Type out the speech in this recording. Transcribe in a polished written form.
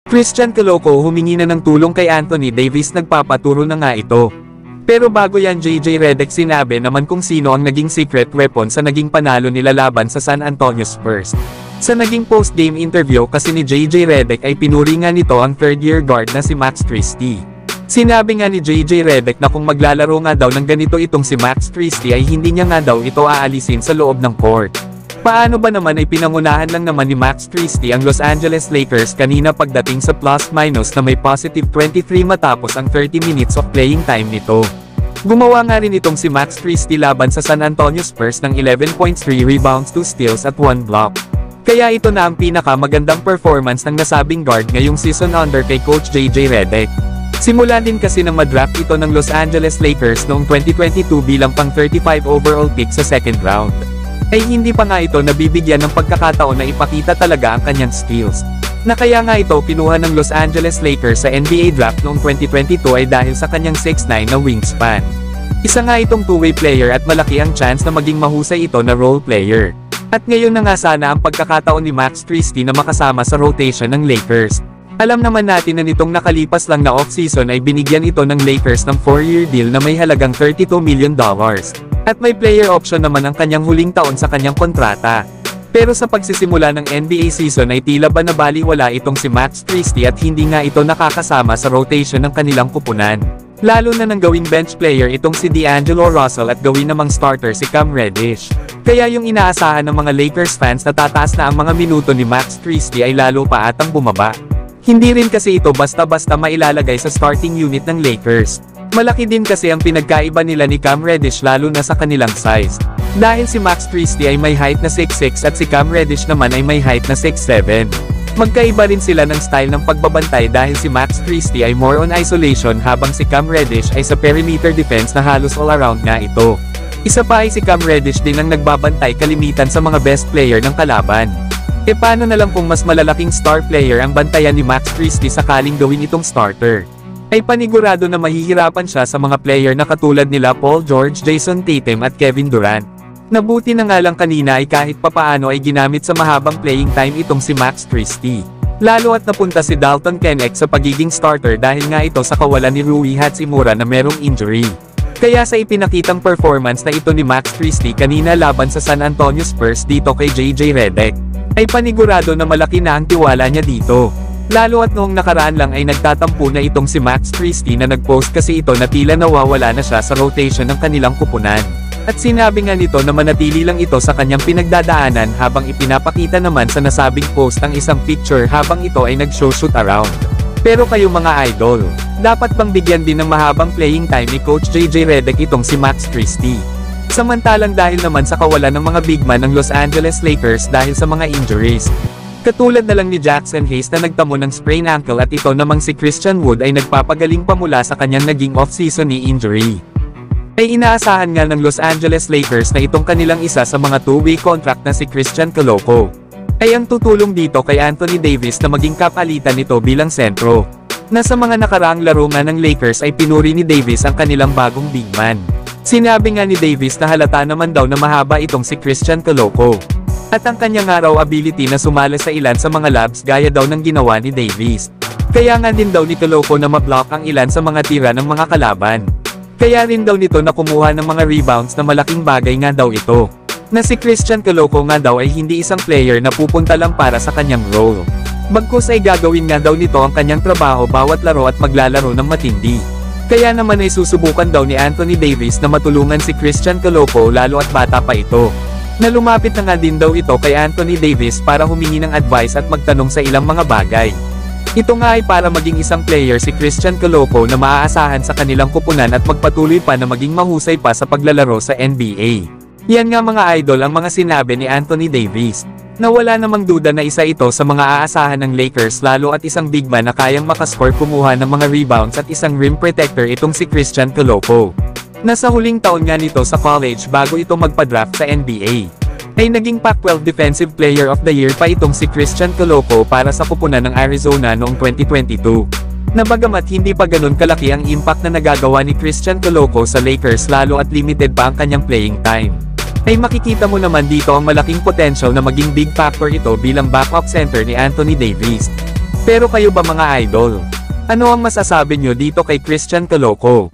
Christian Coloco humingi na ng tulong kay Anthony Davis, nagpapaturo na nga ito. Pero bago yan, JJ Redick sinabi naman kung sino ang naging secret weapon sa naging panalo nila laban sa San Antonio Spurs. Sa naging post-game interview kasi ni JJ Redick ay pinuri nga nito ang third-year guard na si Max Christie. Sinabi nga ni JJ Redick na kung maglalaro nga daw ng ganito itong si Max Christie ay hindi niya nga daw ito aalisin sa loob ng court. Paano ba naman ay pinangunahan lang naman ni Max Christie ang Los Angeles Lakers kanina pagdating sa plus-minus na may positive 23 matapos ang 30 minutes of playing time nito. Gumawa nga rin itong si Max Christie laban sa San Antonio Spurs ng 11 points, 3 rebounds, 2 steals at 1 block. Kaya ito na ang pinakamagandang performance ng nasabing guard ngayong season under kay Coach JJ Redick. Simula din kasi nang madraft ito ng Los Angeles Lakers noong 2022 bilang pang 35 overall pick sa second round. Ay hindi pa nga ito nabibigyan ng pagkakataon na ipakita talaga ang kanyang skills. Na kaya nga ito kinuha ng Los Angeles Lakers sa NBA draft noong 2022 ay dahil sa kanyang 6'9" na wingspan. Isa nga itong two-way player at malaki ang chance na maging mahusay ito na role player. At ngayon na nga sana ang pagkakataon ni Max Christie na makasama sa rotation ng Lakers. Alam naman natin na nitong nakalipas lang na off-season ay binigyan ito ng Lakers ng 4-year deal na may halagang $32 million. At may player option naman ang kanyang huling taon sa kanyang kontrata. Pero sa pagsisimula ng NBA season ay tila ba nabaliwala itong si Max Christie at hindi nga ito nakakasama sa rotation ng kanilang kupunan. Lalo na nang gawing bench player itong si D'Angelo Russell at gawin namang starter si Cam Reddish. Kaya yung inaasahan ng mga Lakers fans na tataas na ang mga minuto ni Max Christie ay lalo pa atang bumaba. Hindi rin kasi ito basta-basta mailalagay sa starting unit ng Lakers. Malaki din kasi ang pinagkaiba nila ni Cam Reddish lalo na sa kanilang size. Dahil si Max Christie ay may height na 6'6" at si Cam Reddish naman ay may height na 6'7". Magkaiba rin sila ng style ng pagbabantay dahil si Max Christie ay more on isolation habang si Cam Reddish ay sa perimeter defense na halos all around nga ito. Isa pa ay si Cam Reddish din ang nagbabantay kalimitan sa mga best player ng kalaban. E paano na lang kung mas malalaking star player ang bantayan ni Max Christie sakaling gawin itong starter? Ay panigurado na mahihirapan siya sa mga player na katulad nila Paul George, Jason Tatum at Kevin Durant. Nabuti na nga lang kanina ay kahit papaano ay ginamit sa mahabang playing time itong si Max Christie. Lalo at napunta si Dalton Knecht sa pagiging starter dahil nga ito sa kawalan ni Rui Hachimura na merong injury. Kaya sa ipinakitang performance na ito ni Max Christie kanina laban sa San Antonio Spurs dito kay JJ Redick, ay panigurado na malaki na ang tiwala niya dito. Lalo at noong nakaraan lang ay nagtatampo na itong si Max Christie na nagpost kasi ito na tila nawawala na siya sa rotation ng kanilang kupunan. At sinabi nga nito na manatili lang ito sa kanyang pinagdadaanan habang ipinapakita naman sa nasabing post ang isang picture habang ito ay nag-shoot around. Pero kayo mga idol, dapat bang bigyan din ng mahabang playing time ni Coach JJ Redick itong si Max Christie? Samantalang dahil naman sa kawalan ng mga big man ng Los Angeles Lakers dahil sa mga injuries. Katulad na lang ni Jackson Hayes na nagtamo ng sprain ankle at ito namang si Christian Wood ay nagpapagaling pa mula sa kanyang naging off-season knee injury. Ay inaasahan nga ng Los Angeles Lakers na itong kanilang isa sa mga two-way contract na si Christian Coloco ay ang tutulong dito kay Anthony Davis na maging kapalitan nito bilang sentro. Na sa mga nakaraang laro nga ng Lakers ay pinuri ni Davis ang kanilang bagong big man. Sinabi nga ni Davis na halata naman daw na mahaba itong si Christian Coloco. At ang kanyang nga raw ability na sumala sa ilan sa mga labs gaya daw ng ginawa ni Davis. Kaya nga din daw ni Coloco na mablock ang ilan sa mga tira ng mga kalaban. Kaya rin daw nito na kumuha ng mga rebounds na malaking bagay nga daw ito. Na si Christian Coloco nga daw ay hindi isang player na pupunta lang para sa kanyang role. Bagkus ay gagawin nga daw nito ang kanyang trabaho bawat laro at maglalaro ng matindi. Kaya naman ay susubukan daw ni Anthony Davis na matulungan si Christian Coloco lalo at bata pa ito. Na lumapit na nga din daw ito kay Anthony Davis para humingi ng advice at magtanong sa ilang mga bagay. Ito nga ay para maging isang player si Christian Coloco na maaasahan sa kanilang kupunan at magpatuloy pa na maging mahusay pa sa paglalaro sa NBA. Yan nga mga idol ang mga sinabi ni Anthony Davis. Na wala namang duda na isa ito sa mga aasahan ng Lakers lalo at isang big man na kayang makascore, kumuha ng mga rebounds at isang rim protector itong si Christian Coloco. Nasa huling taon nga nito sa college bago ito magpa-draft sa NBA. Ay naging Pac-12 Defensive Player of the Year pa itong si Christian Coloco para sa kupunan ng Arizona noong 2022. Na bagamat hindi pa ganun kalaki ang impact na nagagawa ni Christian Coloco sa Lakers lalo at limited pa ang kanyang playing time. Ay makikita mo naman dito ang malaking potential na maging big factor ito bilang backup center ni Anthony Davis. Pero kayo ba mga idol? Ano ang masasabi nyo dito kay Christian Coloco?